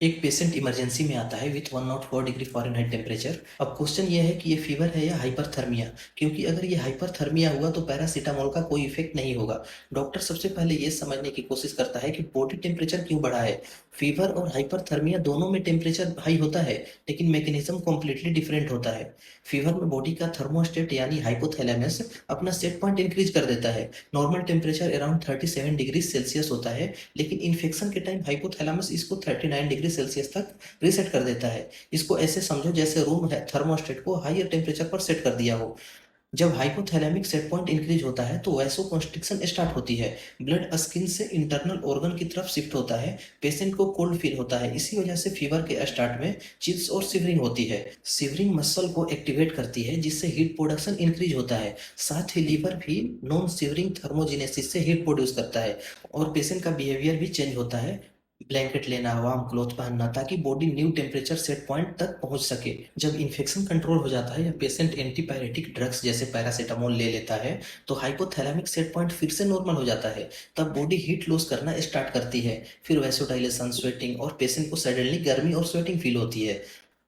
एक patient emergency में आता है विथ 104 डिग्री फ़ारेनहाइट टेम्परेचर। अब क्वेश्चन ये है कि ये फीवर है या हाइपरथर्मिया। क्योंकि अगर ये हाइपरथर्मिया हुआ तो पैरासीटामोल का कोई इफेक्ट नहीं होगा। डॉक्टर सबसे पहले ये समझने की कोशिश करता है कि बॉडी टेम्परेचर क्यों बढ़ा है। फीवर और हाइपरथर्मिया दोनों में टेम्परेचर हाई होता है, लेकिन मैकेनिज्म कॉम्प्लीटली डिफरेंट होता है। फीवर में बॉडी का थर्मोस्टेट यानी हाइपोथैलेमस अपना सेट पॉइंट इंक्रीज कर देता है। Normal temperature around 37 degree Celsius होता है, लेकिन इन्फेक्शन के टाइम हाइपोथैलेमस इसको 39 डिग्री सेल्सियस तक रीसेट कर देता है। इसको ऐसे समझो जैसे रूम है थर्मोस्टेट को हायर टेम्परेचर पर सेट कर दिया हो। जब हाइपोथैलेमिक सेट पॉइंट इंक्रीज होता है तो वैसोकॉन्स्ट्रिक्शन स्टार्ट होती है। ब्लड स्किन से इंटरनल ऑर्गन की तरफ शिफ्ट होता है। पेशेंट को कोल्ड फील होता है। इसी वजह से फीवर के स्टार्ट में चिल्स और शिवरिंग होती है। शिवरिंग मसल को एक्टिवेट करती है, जिससे हीट प्रोडक्शन इंक्रीज होता है। साथ ही लीवर भी नॉन शिवरिंग थर्मोजेनेसिस से हीट प्रोड्यूस करता है, और पेशेंट का बिहेवियर भी चेंज होता है। ब्लैंकेट लेना, वार्म क्लॉथ पहनना, ताकि body new temperature set point तक पहुंच सके। जब इन्फेक्शन कंट्रोल हो जाता है या पेशेंट एंटीपायरेटिक ड्रग्स जैसे पैरासीटामोल ले लेता है तो हाइपोथैलेमिक सेट पॉइंट फिर से नॉर्मल हो जाता है। तब बॉडी हीट लॉस करना स्टार्ट करती है। फिर वैसोडाइलेशन, स्वेटिंग, और पेशेंट को सडनली गर्मी और स्वेटिंग फील होती है।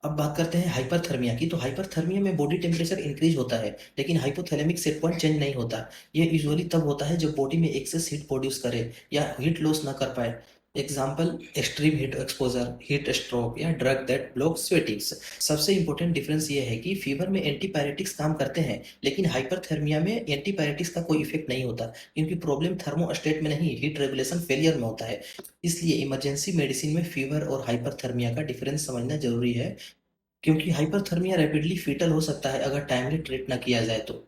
अब बात करते हैं हाइपरथर्मिया की। तो हाइपरथर्मिया में बॉडी टेम्परेचर इंक्रीज होता है, लेकिन हाइपोथैलेमिक सेट पॉइंट चेंज नहीं होता। ये यूजुअली तब होता है जब बॉडी में एक्सेस हीट प्रोड्यूस करे या हीट लॉस ना कर पाए। Example, extreme heat exposure, heat stroke, या ड्रग दैट ब्लॉक स्वेटिंग्स। सबसे इंपॉर्टेंट डिफरेंस ये है कि फीवर में एंटीपायरेटिक्स काम करते हैं, लेकिन हाइपरथर्मिया में एंटीपायरेटिक्स का कोई इफेक्ट नहीं होता, क्योंकि प्रॉब्लम थर्मोस्टेट में नहीं, हीट रेगुलेशन फेलियर में होता है। इसलिए इमरजेंसी मेडिसिन में फीवर और हाइपरथर्मिया का डिफरेंस समझना जरूरी है, क्योंकि हाइपरथर्मिया रैपिडली फीटल हो सकता है अगर टाइमली ट्रीट ना किया जाए तो।